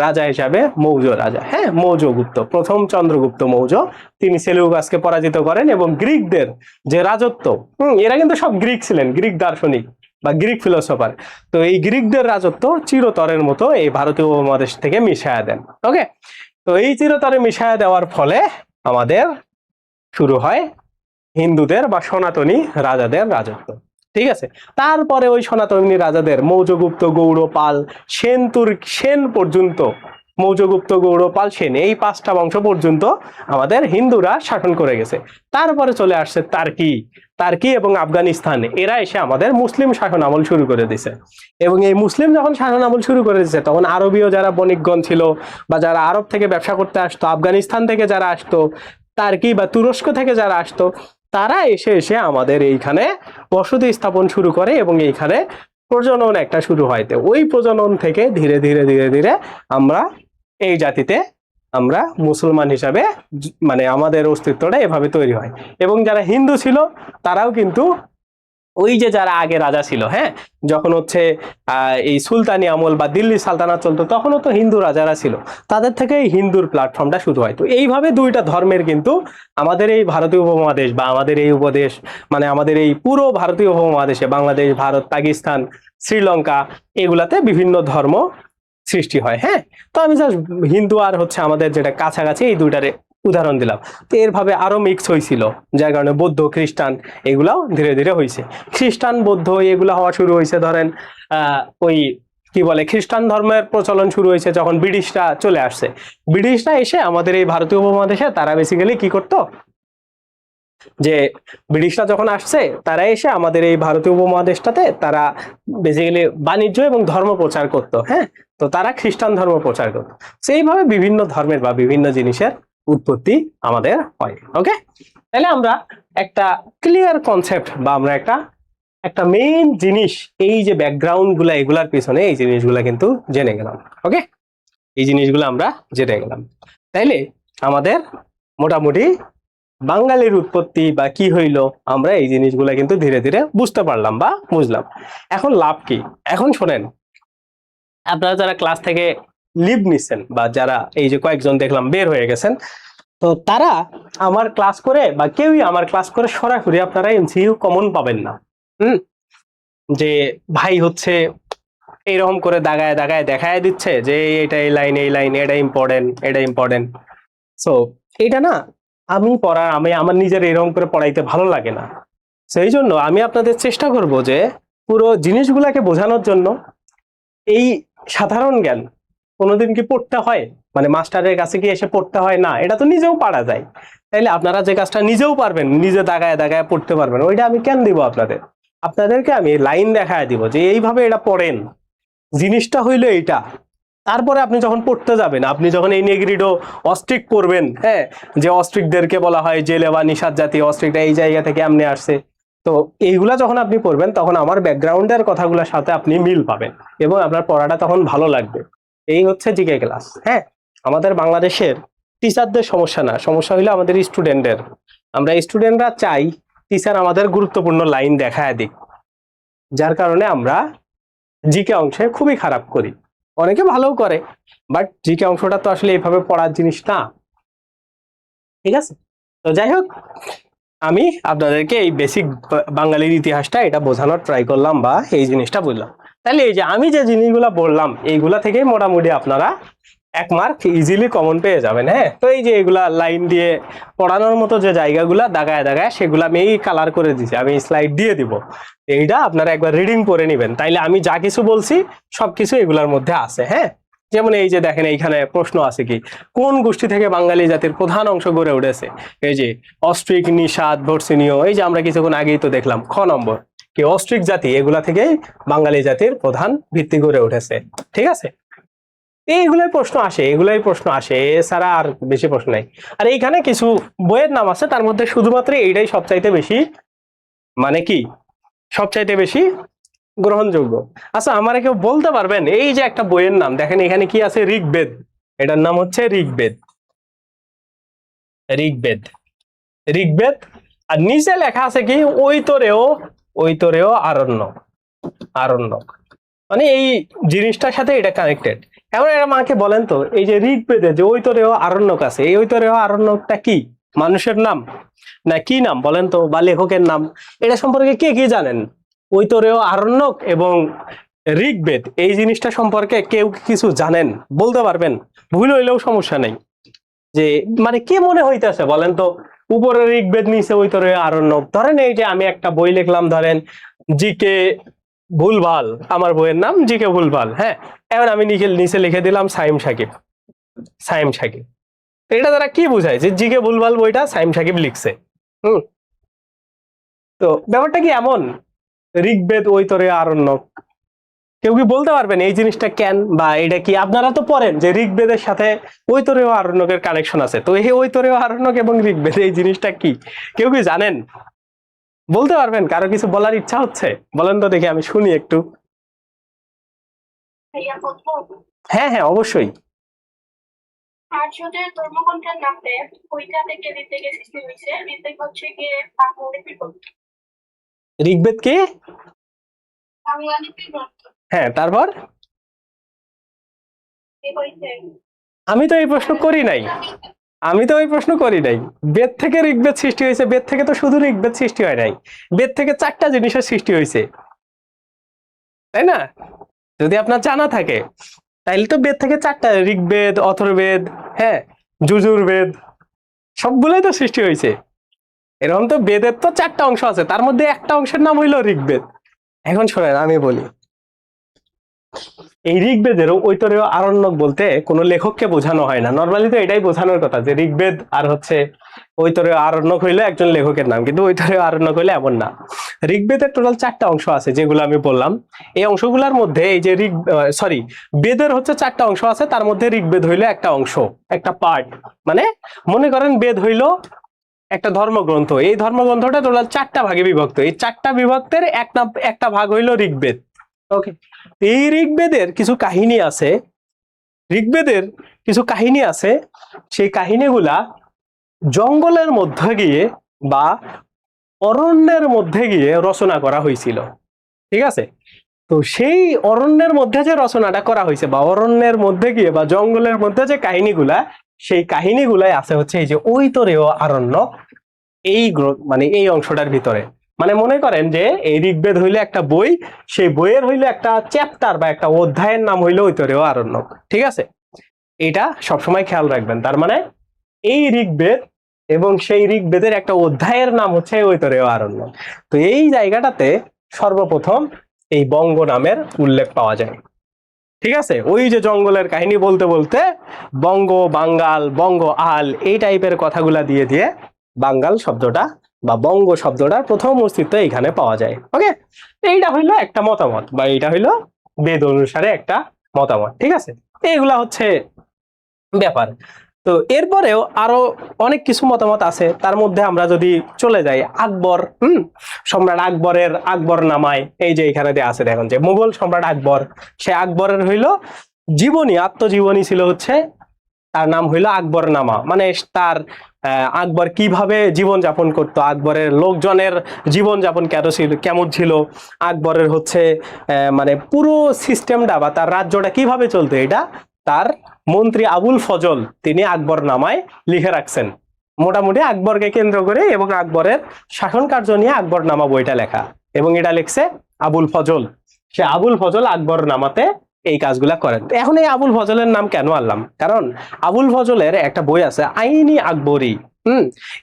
S1: রাজা হিসাবে মৌর্য রাজা। হ্যাঁ, মৌর্যগুপ্ত, প্রথম চন্দ্রগুপ্ত মৌর্য, তিনি সেলিউকাসকে পরাজিত করেন এবং গ্রিকদের যে রাজত্ব, এরা কিন্তু সব গ্রিক ছিলেন, গ্রিক দার্শনিক বা গ্রিক ফিলোসফার। তো এই গ্রিকদের রাজত্ব চিরতরের মতো এই ভারতীয় উপমহাদেশ থেকে মিশায়া দেন। ওকে, তো এই চিরতরে মিশায়া দেওয়ার ফলে আমাদের শুরু হয় হিন্দুদের বা সনাতনী রাজাদের রাজত্ব। ঠিক আছে, তারপরে ওই সনাতনী রাজাদের মৌর্যগুপ্ত, গৌড়, পাল, সেন পর্যন্ত, মৌর্যগুপ্ত, গৌড়, পাল, সেন, এই 5টা বংশ পর্যন্ত আমাদের হিন্দুরা শাসন করে গেছে। তারপরে চলে আসছে তার্কি এবং আফগানিস্তান, এরা এসে আমাদের মুসলিম শাসন আমল শুরু করে দিছে এবং এই মুসলিম যখন শাসন আমল শুরু করে দিছে তখন আরবীয় যারা বণিকগণ ছিল বা যারা আরব থেকে ব্যবসা করতে আসতো, আফগানিস্তান থেকে যারা আসতো, তার্কি বা তুরস্ক থেকে যারা আসতো, তারা এসে আমাদের এইখানে বসতি স্থাপন শুরু করে এবং এইখানে প্রজনন একটা শুরু হয়। ওই প্রজনন থেকে ধীরে ধীরে ধীরে ধীরে আমরা এই জাতিতে আমরা মুসলমান হিসাবে মানে আমাদের অস্তিত্বটা এভাবে তৈরি হয়। এবং যারা হিন্দু ছিল তারাও কিন্তু ওই যে যারা আগে রাজা ছিল, হ্যাঁ, যখন হচ্ছে এই সুলতানি আমল বা দিল্লি সালতানাত চলতো তখনও তো হিন্দু রাজারা ছিল, তাদের থেকে এই হিন্দুর প্ল্যাটফর্মটা শুরু হয়। তো এইভাবে দুইটা ধর্মের কিন্তু আমাদের এই ভারতীয় উপমহাদেশ বা আমাদের এই উপদেশ, মানে আমাদের এই পুরো ভারতীয় উপমহাদেশে বাংলাদেশ, ভারত, পাকিস্তান, শ্রীলঙ্কা, এগুলাতে বিভিন্ন ধর্ম সৃষ্টি হয়। হ্যাঁ, তো আমি জাস্ট হিন্দু আর হচ্ছে আমাদের যেটা কাছাকাছি এই দুইটারে উদাহরণ দিলাম। তো এরভাবে আরো মিক্স হয়েছিল, যার কারণে বৌদ্ধ, খ্রিস্টান এগুলাও ধীরে ধীরে হয়েছে। খ্রিস্টান, বৌদ্ধ এগুলা হওয়া শুরু হয়েছে ধরেন ওই কি বলে খ্রিস্টান ধর্মের প্রচলন শুরু হয়েছে যখন ব্রিটিশরা চলে আসছে। ব্রিটিশরা এসে আমাদের এই ভারতীয় উপমহাদেশে তারা বেসিক্যালি কি করতো, যে ব্রিটিশরা যখন আসছে তারা এসে আমাদের এই ভারতীয় উপমহাদেশটাতে তারা বেসিক্যালি বাণিজ্য এবং ধর্ম প্রচার করতো। হ্যাঁ, তো তারা খ্রিস্টান ধর্ম প্রচার করতো। সেইভাবে বিভিন্ন ধর্মের বা বিভিন্ন জিনিসের উৎপত্তি আমাদের হয়। ওকে, তাহলে আমরা একটা ক্লিয়ার কনসেপ্ট বা আমরা একটা মেইন জিনিস, এই যে ব্যাকগ্রাউন্ড গুলা এগুলার পিছনে এই জিনিসগুলা কিন্তু জেনে গেলাম। ওকে, এই জিনিসগুলো আমরা জেনে গেলাম। তাইলে আমাদের মোটামুটি বাঙালির উৎপত্তি বা কি হইলো আমরা এই জিনিসগুলা কিন্তু ধীরে ধীরে বুঝতে পারলাম বা বুঝলাম। এখন লাভ কি? এখন শোনেন, আপনারা যারা ক্লাস থেকে লিভ নিচ্ছেন বা যারা এই যে কয়েকজন দেখলাম বের হয়ে গেছেন, তো তারা আমার ক্লাস করে বা কেউই আমার ক্লাস করে সরাসরি আপনারা এমসিকিউ কমন পাবেন না। যে ভাই হচ্ছে এইরকম করে দাগায় দাগায় দেখায় দিচ্ছে যে এটা এই লাইন এটা ইম্পর্টেন্ট। সো এটা না আমি আমার নিজের এরকম করে পড়াইতে ভালো লাগে না। সেই জন্য আমি আপনাদের চেষ্টা করব যে পুরো জিনিসগুলাকে বোঝানোর জন্য এই সাধারণ জ্ঞান কোনোদিন কি পড়তে হয়, মানে মাস্টারের কাছে কি এসে পড়তে হয় না, এটা তো নিজেও পারা যায়। তাইলে আপনারা যে কাজটা নিজেও পারবেন, নিজে দাগায় দাগায় পড়তে পারবেন, ওইটা আমি কেন দিব আপনাদেরকে আমি লাইন দেখায় দিব যে এইভাবে এটা পড়েন, জিনিসটা হইলো এইটা। তারপরে আপনি যখন পড়তে যাবেন, আপনি যখন এই নেগ্রিডো অস্ট্রিক পড়বেন, হ্যাঁ, যে অস্ট্রিকদেরকে বলা হয় জেলে বা নিষাদ জাতি, অস্ট্রিকটা এই জায়গা থেকে এমনি আসছে, তো এইগুলা যখন আপনি পড়বেন তখন আমার ব্যাকগ্রাউন্ডের কথাগুলোর সাথে আপনি মিল পাবেন এবং আপনার পড়াটা তখন ভালো লাগবে এই হচ্ছে জিকে ক্লাস। হ্যাঁ, আমাদের বাংলাদেশের টিচারদের সমস্যা না, সমস্যা হইলো আমাদের স্টুডেন্টদের। আমরা স্টুডেন্টরা চাই টিচার আমাদের গুরুত্বপূর্ণ লাইন দেখায় দিক, যার কারণে আমরা জিকে অংশে খুবই খারাপ করি। অনেকে ভালোও করে, বাট জিকে অংশটা তো আসলে এইভাবে পড়ার জিনিস না। ঠিক আছে, তো যাই হোক, আমি আপনাদেরকে এই বেসিক বাঙালির ইতিহাসটা এটা বোঝানোর ট্রাই করলাম, বা এই জিনিসটা বুঝলাম। তাহলে এই যে আমি যে জিনিসগুলা বললাম, এইগুলা থেকেই মোটামুটি আপনারা 1 মার্ক ইজিলি কমন পেয়ে যাবেন। হ্যাঁ, তো এই যে এগুলা লাইন দিয়ে পড়ানোর মতো যে জায়গাগুলা দাগায় দাগায়, সেগুলা আমি কালার করে দিছি, আমি স্লাইড দিয়ে দিব। এইটা আপনারা একবার রিডিং করে নেবেন, তাইলে আমি যা কিছু বলছি সবকিছু এগুলার মধ্যে আছে। হ্যাঁ, যেমন এই যে দেখেন এইখানে প্রশ্ন আছে কি, কোন গোষ্ঠী থেকে বাঙালি জাতির প্রধান অংশ গড়ে উঠেছে? এই যে অস্ট্রিক, নিষাদ, ভর্সিনীয়, এই যে আমরা কিছুক্ষণ আগেই তো দেখলাম। খ নম্বর কি, অস্ট্রিক জাতি, এগুলা থেকেই বাঙালি জাতির প্রধান ভিত্তি গড়ে উঠেছে। ঠিক আছে, এইগুলাই প্রশ্ন আসে, এগুলাই প্রশ্ন আসে, এছাড়া আর বেশি প্রশ্ন নাই। আর এইখানে কিছু বইয়ের নাম আছে, তার মধ্যে শুধুমাত্র এইটাই সবচাইতে বেশি, মানে কি, সবচাইতে বেশি গ্রহণযোগ্য। আচ্ছা, আমার কেউ বলতে পারবেন এই যে একটা বইয়ের নাম দেখেন এখানে কি আছে? ঋগ্বেদ। এটার নাম হচ্ছে ঋগ্বেদ। ঋগ্বেদ, ঋগ্বেদ। আর নিচে লেখা আছে কি, ঐতরেয় আরণ্যক। আরণ্যক মানে এই জিনিসটার সাথে এটা কানেক্টেড। এবার এরা মাকে বলেন তো, এই যে ঋগ্বেদে যে ঐতরেয় আরণ্যক আছে, এই ঐতরেয় আরণ্যকটা কি মানুষের নাম না কি নাম বলেন তো, বা লেখকের নাম? এটা সম্পর্কে কে কি জানেন? ঐতরেয় আরণ্যক এবং ঋগ্বেদ, এই জিনিসটা সম্পর্কে কেউ কিছু জানেন? বলতে পারবেন? ভুল হইলেও সমস্যা নেই। যে মানে কি মনে হইতেছে বলেন তো, উপরে ঋগ্বেদ নিচে ঐতরেয় আরণ্যক। ধরেন এই যে আমি একটা বই লিখলাম, ধরেন জিকে ভুলভাল, আমার বইয়ের নাম জিকে ভুলভাল। হ্যাঁ, এবার আমি নিচে লিখে দিলাম সাইম সাকিব। সাইম সাকিব, এটা দ্বারা কি বোঝায়? যে জিকে ভুলভাল বইটা সাইম সাকিব লিখছে। তো ব্যাপারটা কি এমন? ঋগ্বেদ, ঐতরেয় আরণ্যক, কেউ কি বলতে পারবেন এই জিনিসটা কেন? বা এটা কি আপনারা তো পড়েন যে ঋগ্বেদের সাথে ঐতরেয় আরণ্যকের কানেকশন আছে, তো এই ঐতরেয় আরণ্যক এবং ঋগ্বেদ এই জিনিসটা কি কেউ কি জানেন? বলতে পারবেন? কারো কিছু বলার ইচ্ছা হচ্ছে? বলেন তো দেখি, আমি শুনি একটু। হ্যাঁ হ্যাঁ, অবশ্যই।
S2: আর্যদের ধর্মগ্রন্থের নামে ওইটা থেকে ঋগ্বেদের সৃষ্টি হয়েছে। ঋগ্বেদ হচ্ছে গিয়ে বাংলা লিপির গ্রন্থ।
S1: ঋগ্বেদ কি?
S2: বাংলা লিপির গ্রন্থ।
S1: হ্যাঁ, তারপর? আমি তো এই প্রশ্ন করি নাই, আমি তো ওই প্রশ্ন করি নাই। বেদ থেকে ঋগ্বেদ সৃষ্টি হয়েছে, বেদ থেকে তো শুধু ঋগ্বেদ সৃষ্টি হয় নাই, বেদ থেকে 4টা জিনিসের সৃষ্টি হয়েছে, তাই না? যদি আপনার জানা থাকে, তাইলে তো বেদ থেকে 4টা, ঋগ্বেদ, অথর্ববেদ, হ্যাঁ, যজুর্বেদ, সবগুলোই তো সৃষ্টি হয়েছে। এরকম তো বেদের তো 4টা অংশ আছে, তার মধ্যে একটা অংশের নাম হইলো ঋগ্বেদ। এখন শোনেন আমি বলি, এই ঋগ্বেদের ঐতরেয় আরণ্যক বলতে কোনো লেখককে বোঝানো হয় না। নর্মালি তো এটাই বোঝানোর কথা যে ঋগ্বেদ আর হচ্ছে ঐতরেয় আরণ্যক হইলো একজন লেখকের নাম, কিন্তু ঐতরেয় আরণ্যক হইলে এমন না। ঋগ্বেদের টোটাল 4টা অংশ আছে, যেগুলো আমি বললাম। এই অংশগুলোর মধ্যে এই যে বেদের হচ্ছে 4টা অংশ আছে, তার মধ্যে ঋগ্বেদ হইলো একটা অংশ, একটা পার্ট। মানে মনে করেন বেদ হইলো একটা ধর্মগ্রন্থ, এই ধর্মগ্রন্থটা টোটাল 4টা ভাগে বিভক্ত, এই 4টা বিভক্তের একটা ভাগ হইলো ঋগ্বেদ। ওকে, এই ঋগ্বেদের কিছু কাহিনী আছে, ঋগ্বেদের কিছু কাহিনী আছে, সেই কাহিনীগুলা জঙ্গলের মধ্যে গিয়ে বা অরণ্যের মধ্যে গিয়ে রচনা করা হয়েছিল। ঠিক আছে, তো সেই অরণ্যের মধ্যে যে রচনাটা করা হয়েছে, বা অরণ্যের মধ্যে গিয়ে বা জঙ্গলের মধ্যে যে কাহিনীগুলা, সেই কাহিনীগুলাই আছে হচ্ছে এই যে ঐতরেয় আরণ্যক, এই মানে এই অংশটার ভিতরে। মানে মনে করেন যে এই ঋগ্বেদ হইলে একটা বই, সেই বইয়ের হইলে একটা চ্যাপ্টার বা একটা অধ্যায়ের নাম হইলো ঐতরেয় আরণ্যক। ঠিক আছে, এটা সবসময় খেয়াল রাখবেন। তার মানে এই ঋগ্বেদ এবং সেই ঋগ্বেদের একটা অধ্যায়ের নাম হচ্ছে ঐতরেয় আরণ্যক। তো এই জায়গাটাতে সর্বপ্রথম এই বঙ্গ নামের উল্লেখ পাওয়া যায়। ঠিক আছে, ওই যে জঙ্গলের কাহিনী বলতে বলতে বঙ্গ, বাঙ্গাল, বঙ্গ আল, এই টাইপের কথাগুলা দিয়ে দিয়ে বাঙ্গাল শব্দটা বা বঙ্গ শব্দটার প্রথম অস্তিত্ব এখানে পাওয়া যায়। ওকে, এইটা হইলো একটা মতামত, বা এইটা হইলো বেদ অনুসারে একটা মতামত। ঠিক আছে, এইগুলা হচ্ছে ব্যাপার। তো এরপরেও আরো অনেক কিছু মতামত আছে, তার মধ্যে আমরা যদি চলে যাই আকবর, সম্রাট আকবরের আকবর নামায়, এই যে এখানে দেয়া আছে দেখুন যে মুঘল সম্রাট আকবর, সে আকবরের হইলো জীবনী আত্মজীবনী ছিল হচ্ছে, তার নাম হইল আকবরনামা। মানে তার আকবর কিভাবে জীবন যাপন করতো, আকবরের লোকজনের জীবন যাপন কেমন ছিল, আকবরের হচ্ছে মানে পুরো সিস্টেমটা বা তার রাজ্যটা কিভাবে চলতো, এটা তার মন্ত্রী আবুল ফজল তিনি আকবরনামায় লিখে রাখছেন। মোটামুটি আকবরকে কেন্দ্র করে এবং আকবরের শাসন কার্য নিয়ে আকবরনামা বইটা লেখা, এবং এটা লিখছে আবুল ফজল। সে আবুল ফজল আকবরনামাতে এই কাজগুলা করেন। এখন এই আবুল ফজলের নাম কেন আনলাম, কারণ আবুল ফজলের একটা বই আছে আইনি আকবরী।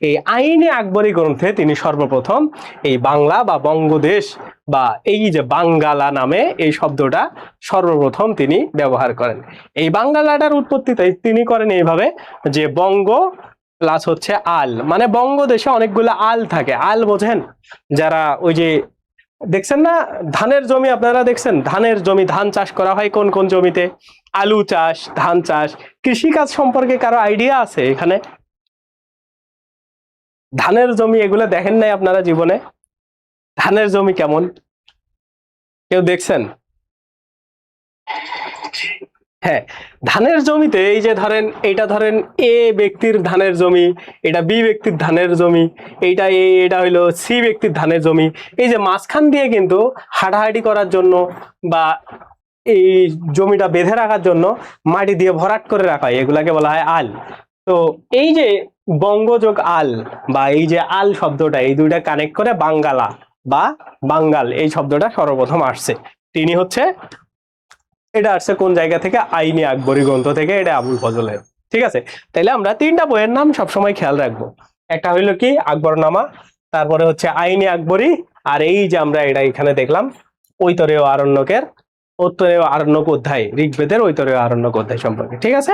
S1: এই আইনি আকবরী গ্রন্থে তিনি সর্বপ্রথম এই বাংলা বা বঙ্গদেশ বা এই যে বাঙ্গালা নামে এই শব্দটা সর্বপ্রথম তিনি ব্যবহার করেন। এই বাঙ্গালাটার উৎপত্তি তিনি করেন এইভাবে যে বঙ্গ প্লাস হচ্ছে আল, মানে বঙ্গদেশে অনেকগুলো আল থাকে। আল বোঝেন? যারা ওই যে দেখছেন না ধানের জমি, আপনারা দেখছেন ধানের জমি, ধান চাষ করা হয় কোন কোন জমিতে, আলু চাষ, ধান চাষ। কৃষিকাজ সম্পর্কে কারো আইডিয়া আছে এখানে? ধানের জমি এগুলো দেখেন নাই আপনারা জীবনে? ধানের জমি কেমন কেউ দেখছেন? হ্যাঁ, ধানের জমিতে এই যে ধরেন, এইটা ধরেন এ ব্যক্তির ধানের জমি, এটা বি ব্যক্তির ধানের জমি, এইটা এটা হইলো সি ব্যক্তির ধানের জমি। এই যে মাঝখান দিয়ে কিন্তু হাঁটাহাঁটি করার জন্য বা এই জমিটা বেঁধে রাখার জন্য মাটি দিয়ে ভরাট করে রাখা হয়, এগুলাকে বলা হয় আল। তো এই যে বঙ্গযোগ আল বা এই যে আল শব্দটা, এই দুইটা কানেক্ট করে বাঙ্গালা বা বাঙ্গাল এই শব্দটা সর্বপ্রথম আসছে। তিনি হচ্ছে, এটা আসছে কোন জায়গা থেকে? আইনি আকবরী গ্রন্থ থেকে, এটা আবুল ফজলের। ঠিক আছে, তাইলে আমরা তিনটা বইয়ের নাম সবসময় খেয়াল রাখবো। একটা হইলো কি আকবরনামা, তারপরে হচ্ছে আইনি আকবরী, আর এই যে আমরা এটা এখানে দেখলাম ঐতরেয় আরণ্যকের, ঐতরেয় আরণ্যক অধ্যায়, ঋগ্বেদের ঐতরেয় আরণ্যক অধ্যায় সম্পর্কে। ঠিক আছে।